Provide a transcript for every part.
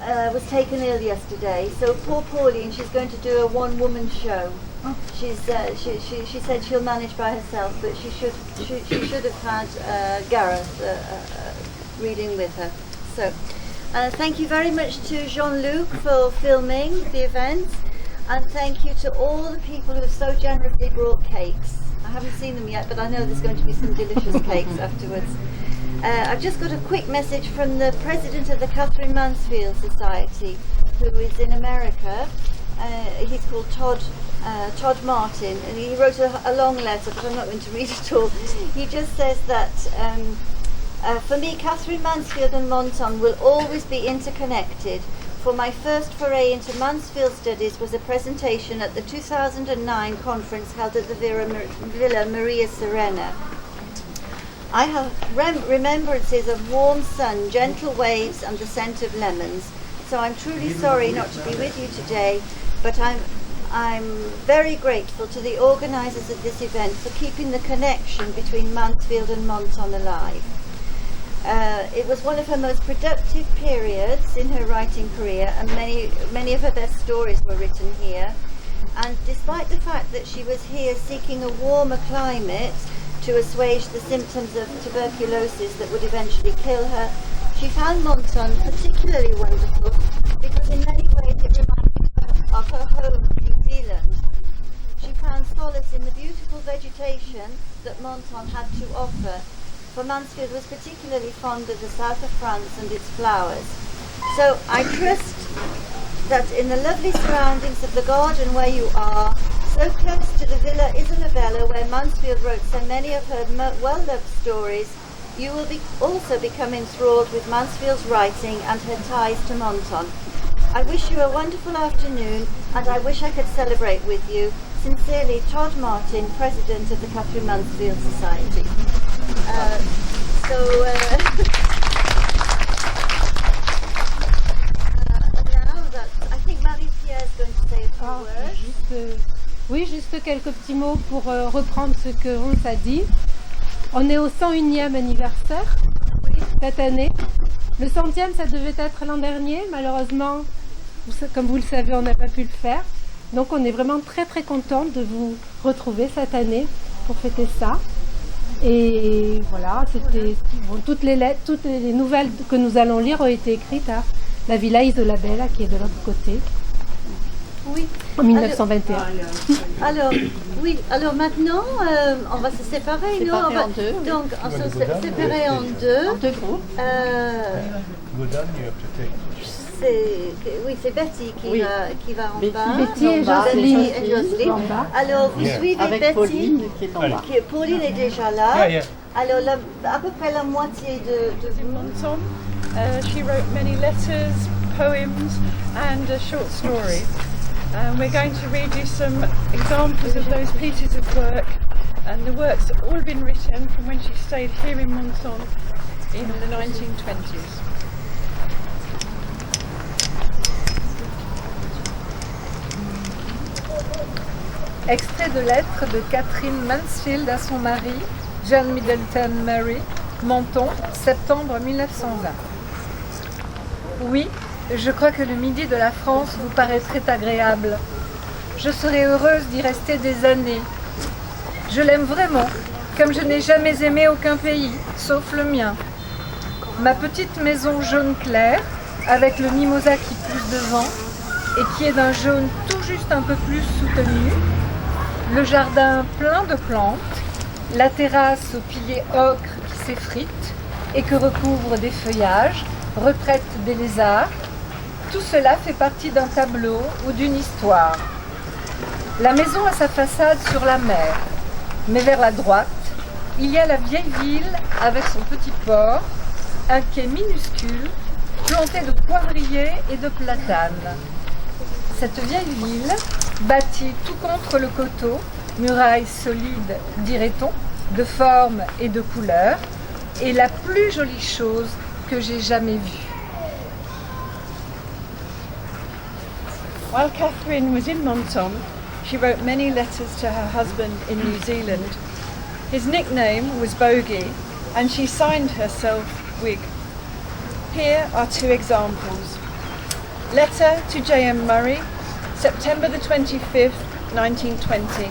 was taken ill yesterday. So poor Pauline, she's going to do a one-woman show. She said she'll manage by herself, but she should have had Gareth reading with her. So thank you very much to Jean-Luc for filming the event, and thank you to all the people who have so generously brought cakes. I haven't seen them yet, but I know there's going to be some delicious cakes afterwards. I've just got a quick message from the president of the Katherine Mansfield Society, who is in America. He's called Todd Martin, and he wrote a long letter, but I'm not going to read it all. He just says that for me, Katherine Mansfield and Menton will always be interconnected. For my first foray into Mansfield studies was a presentation at the 2009 conference held at the Villa Maria Serena. I have remembrances of warm sun, gentle waves, and the scent of lemons. So I'm truly sorry not to be with you today, but I'm very grateful to the organisers of this event for keeping the connection between Mansfield and Menton alive. It was one of her most productive periods in her writing career, and many of her best stories were written here. And despite the fact that she was here seeking a warmer climate to assuage the symptoms of tuberculosis that would eventually kill her, she found Menton particularly wonderful because in many ways it reminded her of her home, New Zealand. She found solace in the beautiful vegetation that Menton had to offer, for Mansfield was particularly fond of the south of France and its flowers. So I trust that in the lovely surroundings of the garden where you are, so close to the Villa Isabella where Mansfield wrote so many of her well-loved stories, you will also become enthralled with Mansfield's writing and her ties to Menton. I wish you a wonderful afternoon, and I wish I could celebrate with you. Sincerely, Todd Martin, President of the Katherine Mansfield Society. Now that I think Marie-Pierre is going to say a few words. Juste quelques petits mots pour reprendre ce que Ronce a dit. On est au 101e anniversaire cette année. Le 100e, ça devait être l'an dernier. Malheureusement, comme vous le savez, on n'a pas pu le faire. Donc on est vraiment très très content de vous retrouver cette année pour fêter ça. Et voilà, c'était toutes les lettres, toutes les nouvelles que nous allons lire ont été écrites à la Villa Isabella qui est de l'autre côté. Oui. En 1921. Alors maintenant, on va se séparer, non? En deux. Donc, on se séparer en deux. En deux groupes. C'est Betty qui va en bas. Betty et Jocelyne. Alors, vous suivez avec Betty. Pauline qui est en bas. Pauline est déjà là. Alors, à peu près la moitié de Menton. She wrote many letters, poems, and a short story. We're going to read you some examples of those pieces of work, and the works have all been written from when she stayed here in Menton in the 1920s. Extrait de lettre de Katherine Mansfield à son mari, John Middleton Murray, Menton, septembre 1920. Oui, je crois que le midi de la France vous paraîtrait agréable. Je serais heureuse d'y rester des années. Je l'aime vraiment, comme je n'ai jamais aimé aucun pays, sauf le mien. Ma petite maison jaune clair, avec le mimosa qui pousse devant, et qui est d'un jaune tout juste un peu plus soutenu, le jardin plein de plantes, la terrasse aux piliers ocre qui s'effrite et que recouvrent des feuillages, retraite des lézards, tout cela fait partie d'un tableau ou d'une histoire. La maison a sa façade sur la mer, mais vers la droite, il y a la vieille ville avec son petit port, un quai minuscule, planté de poivriers et de platanes. Cette vieille ville, bâtie tout contre le coteau, muraille solide, dirait-on, de forme et de couleur, est la plus jolie chose que j'ai jamais vue. While Katherine was in Menton, she wrote many letters to her husband in New Zealand. His nickname was Bogey, and she signed herself Wig. Here are two examples. Letter to J.M. Murray, September the 25th, 1920.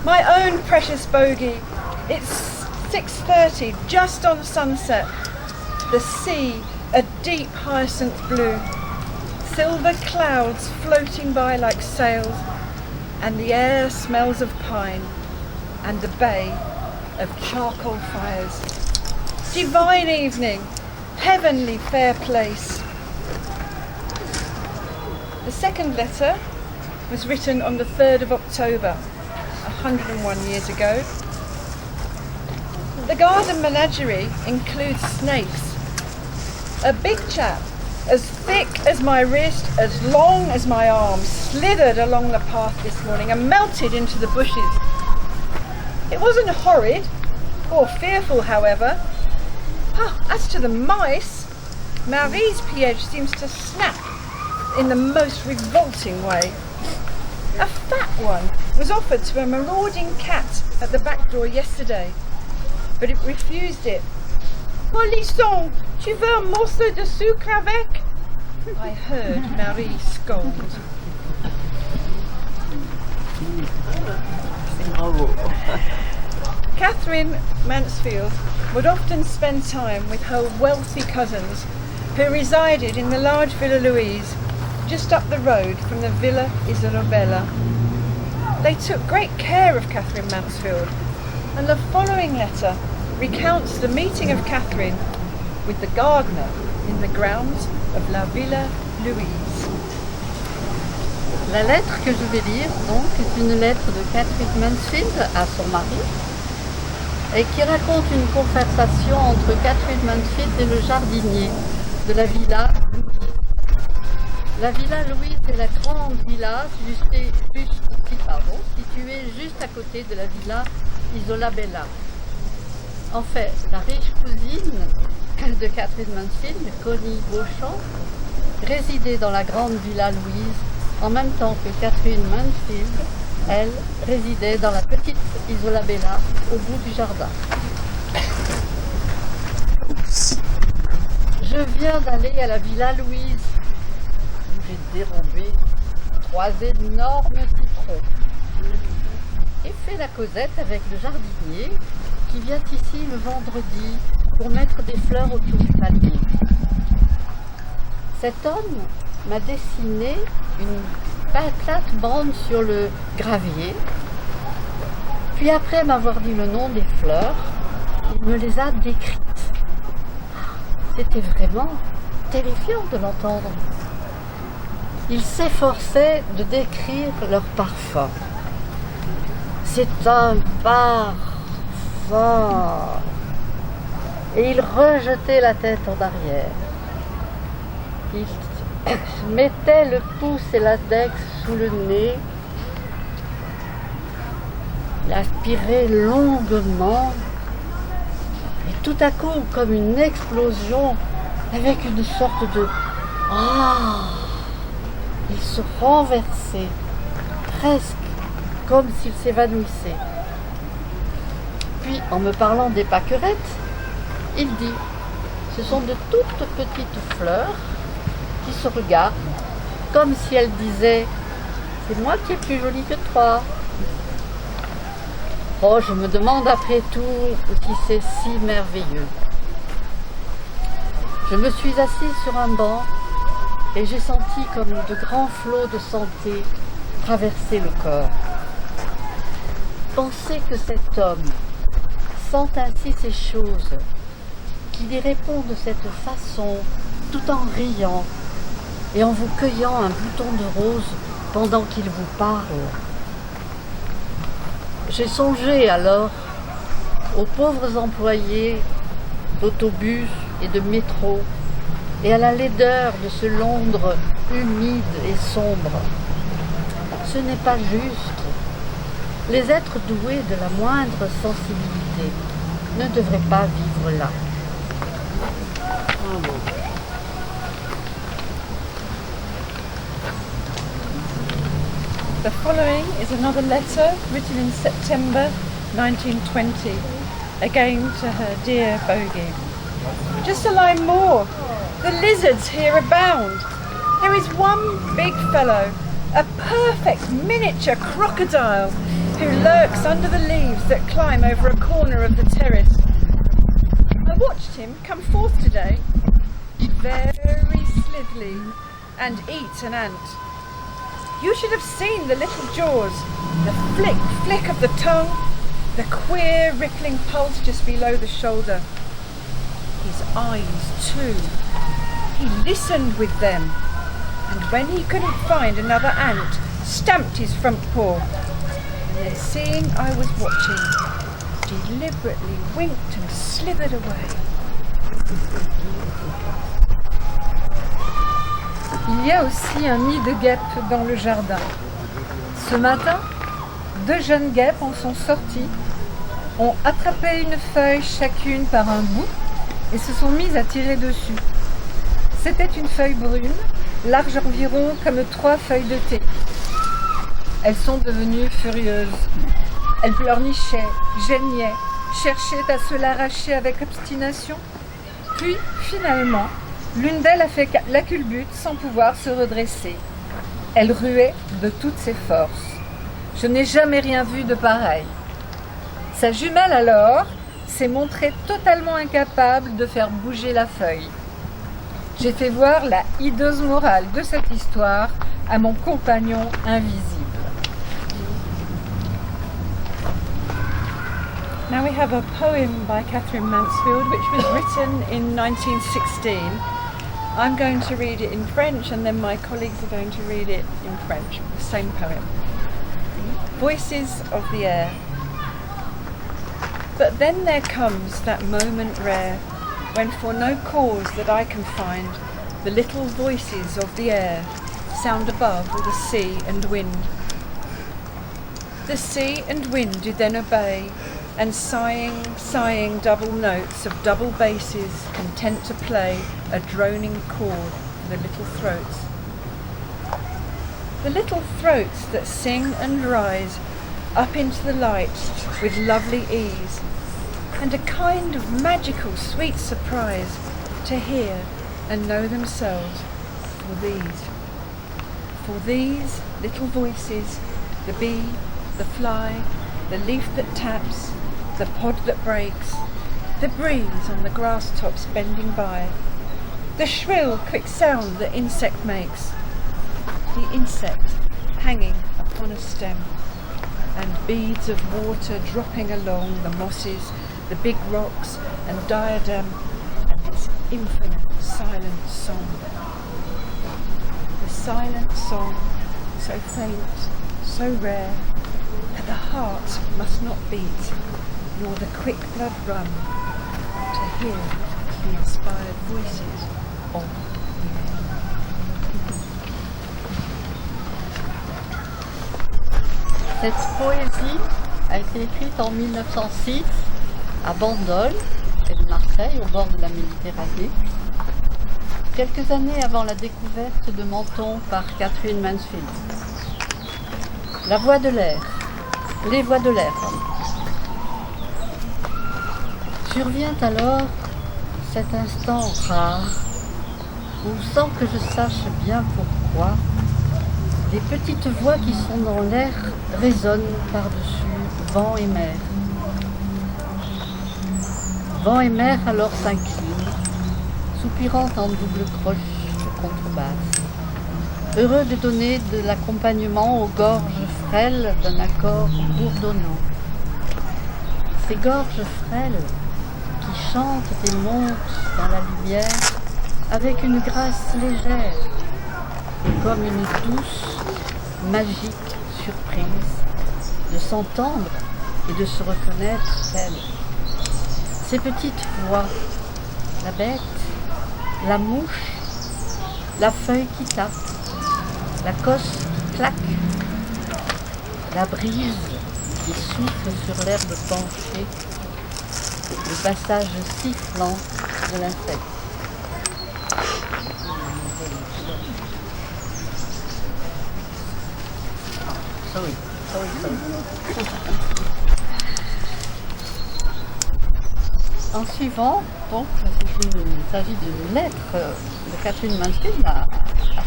My own precious bogey, it's 6:30, just on sunset. The sea, a deep hyacinth blue. Silver clouds floating by like sails, and the air smells of pine, and the bay of charcoal fires. Divine evening, heavenly fair place. The second letter was written on the 3rd of October, 101 years ago. The garden menagerie includes snakes. A big chap, as thick as my wrist, as long as my arm, slithered along the path this morning and melted into the bushes. It wasn't horrid or fearful, however. As to the mice, Marie's pH seems to snap in the most revolting way. A fat one was offered to a marauding cat at the back door yesterday, but it refused it. Molisson, tu veux un morceau de sucre avec? I heard Marie scold. Katherine Mansfield would often spend time with her wealthy cousins who resided in the large Villa Louise just up the road from the Villa Isabella. They took great care of Katherine Mansfield, and the following letter recounts the meeting of Katherine with the gardener in the grounds of la Villa Louise. La lettre que je vais lire, donc, est une lettre de Katherine Mansfield à son mari et qui raconte une conversation entre Katherine Mansfield et le jardinier de la Villa Louise. La Villa Louise est la grande villa située juste à côté de la Villa Isabella. En fait, la riche cousine de Katherine Mansfield, Connie Beauchamp, résidait dans la grande Villa Louise en même temps que Katherine Mansfield, elle, résidait dans la petite Isabella au bout du jardin. Je viens d'aller à la Villa Louise où j'ai dérobé 3 énormes citrons et fait la causette avec le jardinier qui vient ici le vendredi pour mettre des fleurs autour du palier. Cet homme m'a dessiné une plate-bande sur le gravier, puis après m'avoir dit le nom des fleurs, il me les a décrites. C'était vraiment terrifiant de l'entendre. Il s'efforçait de décrire leur parfum. C'est un parfum. Et il rejetait la tête en arrière. Il mettait le pouce et l'index sous le nez. Il aspirait longuement. Et tout à coup, comme une explosion, avec une sorte de... il se renversait, presque comme s'il s'évanouissait. Puis, en me parlant des pâquerettes, il dit « Ce sont de toutes petites fleurs qui se regardent comme si elles disaient « C'est moi qui est plus jolie que toi ». Oh, je me demande après tout qui c'est si merveilleux. Je me suis assise sur un banc et j'ai senti comme de grands flots de santé traverser le corps. Pensez que cet homme sent ainsi ces choses, qu'il y répond de cette façon, tout en riant et en vous cueillant un bouton de rose pendant qu'il vous parle. J'ai songé alors aux pauvres employés d'autobus et de métro et à la laideur de ce Londres humide et sombre. Ce n'est pas juste. Les êtres doués de la moindre sensibilité ne devraient pas vivre là. The following is another letter written in September 1920, again to her dear Bogey. Just a line more. The lizards here abound. There is one big fellow, a perfect miniature crocodile, who lurks under the leaves that climb over a corner of the terrace. I watched him come forth today, very slithly, and eat an ant. You should have seen the little jaws, the flick of the tongue, the queer rippling pulse just below the shoulder. His eyes too. He listened with them, and when he couldn't find another ant, stamped his front paw, and then seeing I was watching, deliberately winked and slithered away. Il y a aussi un nid de guêpes dans le jardin. Ce matin, 2 jeunes guêpes en sont sorties, ont attrapé une feuille chacune par un bout et se sont mises à tirer dessus. C'était une feuille brune, large environ comme 3 feuilles de thé. Elles sont devenues furieuses. Elles pleurnichaient, geignaient, cherchaient à se l'arracher avec obstination. Puis, finalement, l'une d'elles a fait la culbute sans pouvoir se redresser. Elle ruait de toutes ses forces. Je n'ai jamais rien vu de pareil. Sa jumelle alors s'est montrée totalement incapable de faire bouger la feuille. J'ai fait voir la hideuse morale de cette histoire à mon compagnon invisible. Now we have a poem by Katherine Mansfield which was written in 1916. I'm going to read it in French and then my colleagues are going to read it in French, the same poem. Voices of the air. But then there comes that moment rare when for no cause that I can find the little voices of the air sound above the sea and wind. The sea and wind do then obey, and sighing double notes of double basses content to play a droning chord for the little throats. The little throats that sing and rise up into the light with lovely ease, and a kind of magical sweet surprise to hear and know themselves for these little voices, the bee, the fly, the leaf that taps, the pod that breaks, the breeze on the grass tops bending by, the shrill quick sound the insect makes, the insect hanging upon a stem, and beads of water dropping along the mosses, the big rocks and diadem, and its infinite silent song. The silent song, so faint, so rare, that the heart must not beat, nor the quick blood run, to hear the inspired voices of the air. Cette poésie a été écrite en 1906 à Bandol, près de Marseille, au bord de la Méditerranée, quelques années avant la découverte de Menton par Katherine Mansfield. La voix de l'air, les voix de l'air. Survient alors cet instant rare où, sans que je sache bien pourquoi, les petites voix qui sont dans l'air résonnent par-dessus vent et mer. Vent et mer alors s'inclinent, soupirant en double croche de contrebasse, heureux de donner de l'accompagnement aux gorges frêles d'un accord bourdonnant. Ces gorges frêles qui chantent et montent dans la lumière avec une grâce légère et comme une douce, magique surprise de s'entendre et de se reconnaître telles. Ces petites voix, la bête, la mouche, la feuille qui tape, la cosse qui claque, la brise qui souffle sur l'herbe penchée, le passage sifflant de l'insecte. Sorry. En suivant, donc, il s'agit d'une lettre de Katherine Mansfield à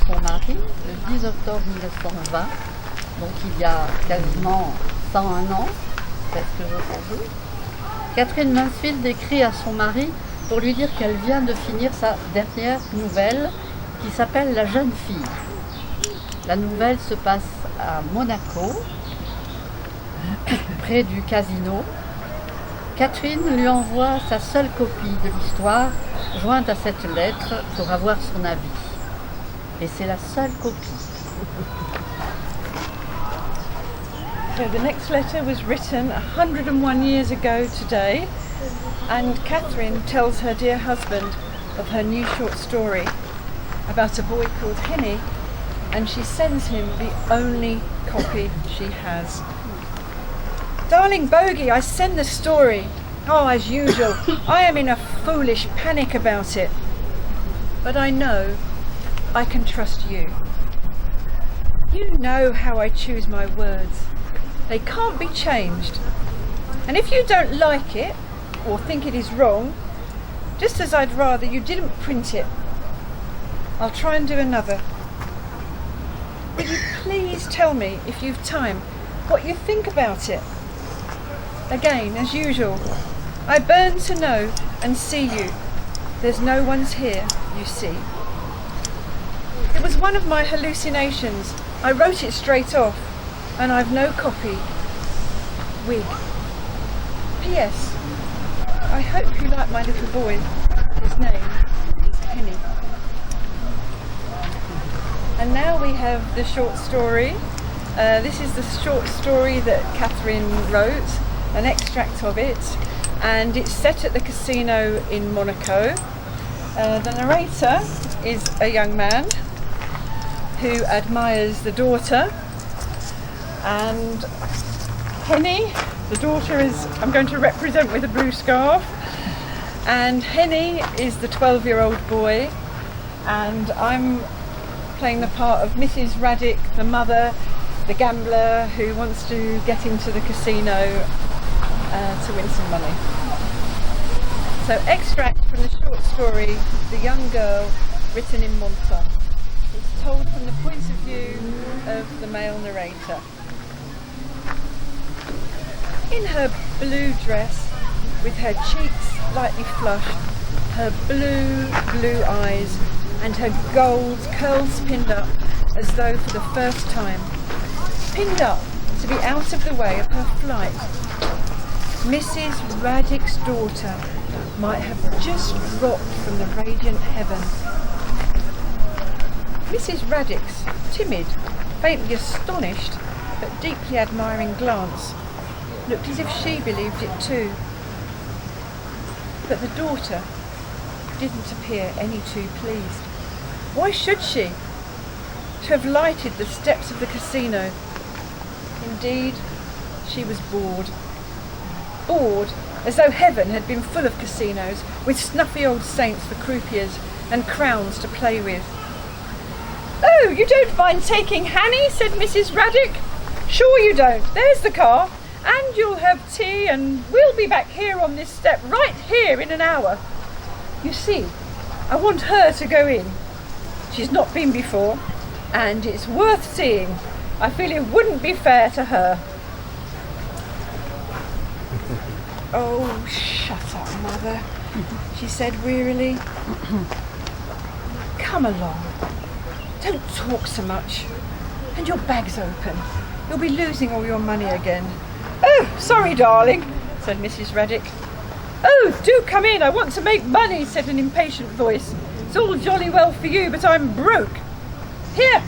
son mari le 10 octobre 1920, donc il y a quasiment 101 ans, presque jour pour jour. Catherine Mansfield écrit à son mari pour lui dire qu'elle vient de finir sa dernière nouvelle qui s'appelle La jeune fille. La nouvelle se passe à Monaco, près du casino. Catherine lui envoie sa seule copie de l'histoire, jointe à cette lettre pour avoir son avis. Et c'est la seule copie. So the next letter was written 101 years ago today, and Catherine tells her dear husband of her new short story about a boy called Henny, and she sends him the only copy she has. Darling Bogey, I send the story. Oh, as usual, I am in a foolish panic about it. But I know I can trust you. You know how I choose my words. They can't be changed. And if you don't like it, or think it is wrong, just as I'd rather you didn't print it, I'll try and do another. Will you please tell me, if you've time, what you think about it? Again, as usual, I burn to know and see you. There's no one's here, you see. It was one of my hallucinations. I wrote it straight off, and I've no copy. Wig. P.S. I hope you like my little boy. His name is Henny. And now we have the short story. This is the short story that Catherine wrote, an extract of it, and it's set at the casino in Monaco. The narrator is a young man who admires the daughter, and Henny, the daughter is, I'm going to represent with a blue scarf, and Henny is the 12-year-old boy, and I'm playing the part of Mrs. Raddick, the mother, the gambler who wants to get into the casino to win some money. So, extract from the short story, The Young Girl, written in Menton. It's told from the point of view of the male narrator. In her blue dress, with her cheeks slightly flushed, her blue eyes, and her gold curls pinned up as though for the first time. Pinned up to be out of the way of her flight. Mrs. Raddick's daughter might have just dropped from the radiant heaven. Mrs. Raddick's timid, faintly astonished, but deeply admiring glance looked as if she believed it too. But the daughter didn't appear any too pleased. Why should she? To have lighted the steps of the casino. Indeed, she was bored. Bored as though heaven had been full of casinos with snuffy old saints for croupiers and crowns to play with. "Oh, you don't mind taking Hanny?" said Mrs. Raddick. "Sure you don't. There's the car. And you'll have tea, and we'll be back here on this step right here in an hour. You see, I want her to go in. She's not been before, and it's worth seeing. I feel it wouldn't be fair to her." "Oh, shut up, Mother," she said wearily. "Come along. Don't talk so much. And your bag's open. You'll be losing all your money again." "Oh, sorry, darling," said Mrs. Raddick. "Oh, do come in. I want to make money," said an impatient voice. "It's all jolly well for you, but I'm broke. Here,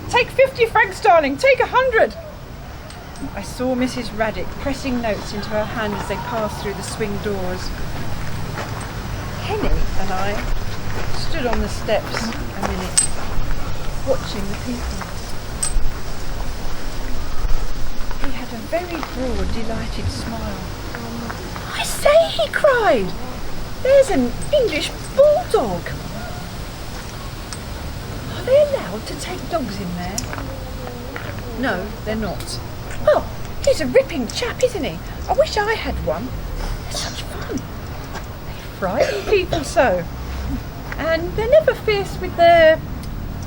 take 50 francs, darling. Take 100. I saw Mrs. Raddick pressing notes into her hand as they passed through the swing doors. Henny and I stood on the steps a minute, watching the people. He had a very broad, delighted smile. "I say," he cried, "there's an English bulldog. Are they allowed to take dogs in there?" "No, they're not." "Oh, he's a ripping chap, isn't he? I wish I had one. They're such fun. They frighten people so. And they're never fierce with their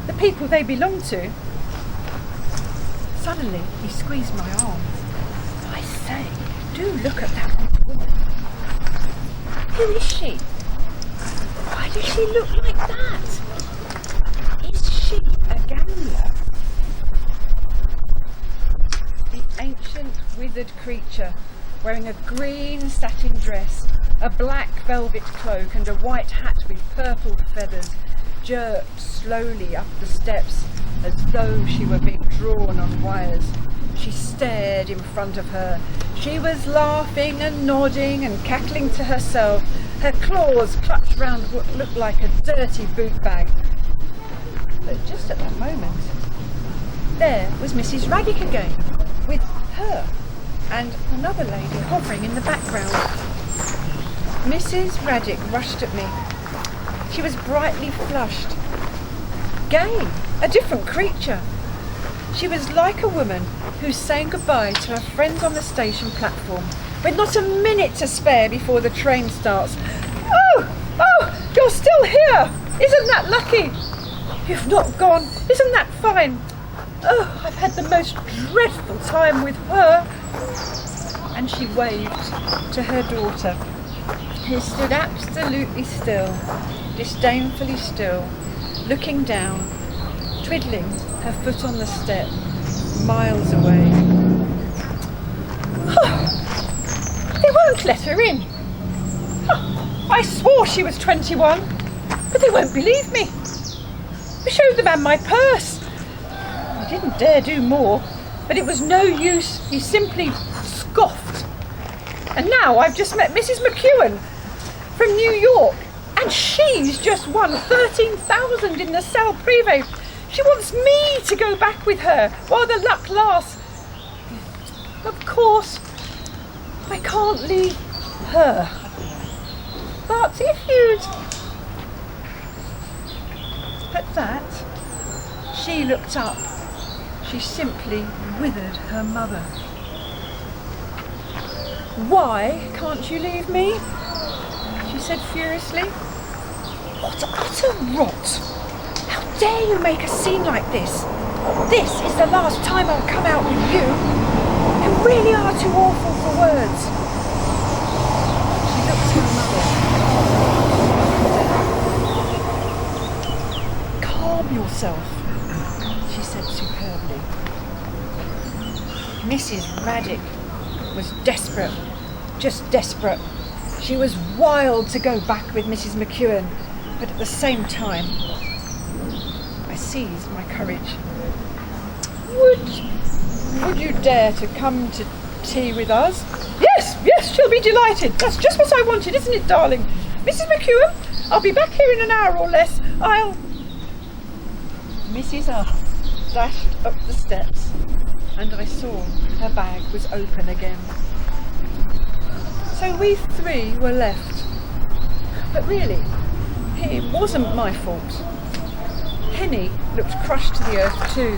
the people they belong to. Suddenly, he squeezed my arm. I say, do look at that old woman. Who is she? Why does she look like that? Is she a gambler? The ancient, withered creature, wearing a green satin dress, a black velvet cloak and a white hat with purple feathers, jerked slowly up the steps as though she were being drawn on wires. She stared in front of her. She was laughing and nodding and cackling to herself, her claws clutched round what looked like a dirty boot bag. But just at that moment, there was Mrs. Radic again, with her and another lady hovering in the background. Mrs. Radic rushed at me. She was brightly flushed, gay, a different creature. She was like a woman who's saying goodbye to her friends on the station platform, with not a minute to spare before the train starts. Oh, you're still here! Isn't that lucky? You've not gone. Isn't that fine? Oh, I've had the most dreadful time with her. And she waved to her daughter, who stood absolutely still, disdainfully still, looking down, twiddling her foot on the step, miles away. Oh, they won't let her in. Oh, I swore she was 21, but they won't believe me. I showed the man my purse. I didn't dare do more, but it was no use. He simply scoffed. And now I've just met Mrs. McEwen from New York, and she's just won 13,000 in the Salle Privé. She wants me to go back with her while the luck lasts. Of course, I can't leave her. But if you'd... At that, she looked up. She simply withered her mother. Why can't you leave me? She said furiously. What utter rot! How dare you make a scene like this? This is the last time I'll come out with you. You really are too awful for words. She looked at her mother. Calm yourself, she said superbly. Mrs. Radic was desperate, just desperate. She was wild to go back with Mrs. McEwen, but at the same time, I seized my courage. Would you dare to come to tea with us? Yes, she'll be delighted. That's just what I wanted, isn't it, darling? Mrs. McEwen, I'll be back here in an hour or less. Mrs. R dashed up the steps, and I saw her bag was open again. So we three were left. But really, it wasn't my fault. Henny looked crushed to the earth too.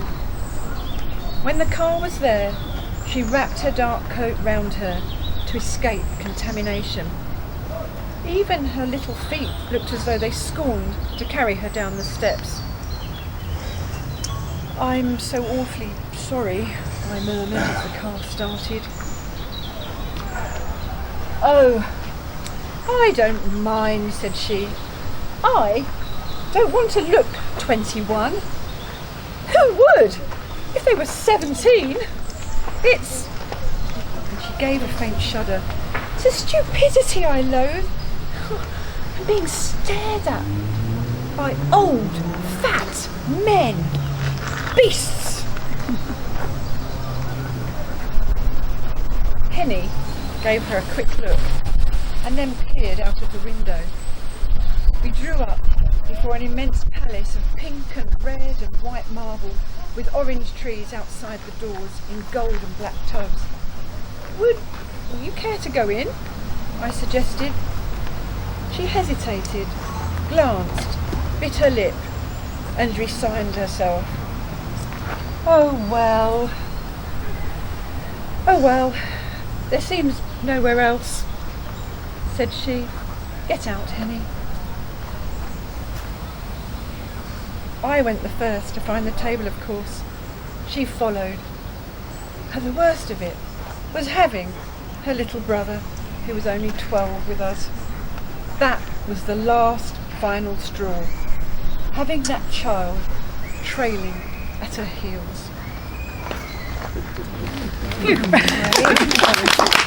When the car was there, she wrapped her dark coat round her to escape contamination. Even her little feet looked as though they scorned to carry her down the steps. I'm so awfully sorry, I murmured as the car started. Oh, I don't mind, said she. I don't want to look 21. Who would? If they were 17. It's... And she gave a faint shudder. It's a stupidity I loathe. I'm being stared at by old, fat men. Beasts! Henny gave her a quick look and then peered out of the window. We drew up before an immense palace of pink and red and white marble with orange trees outside the doors in gold and black tubs. Would you care to go in? I suggested. She hesitated, glanced, bit her lip and resigned herself. Oh well, there seems nowhere else, said she. Get out, Henny. I went the first to find the table, of course. She followed. And the worst of it was having her little brother, who was only 12, with us. That was the last final straw. Having that child trailing at her heels. Phew.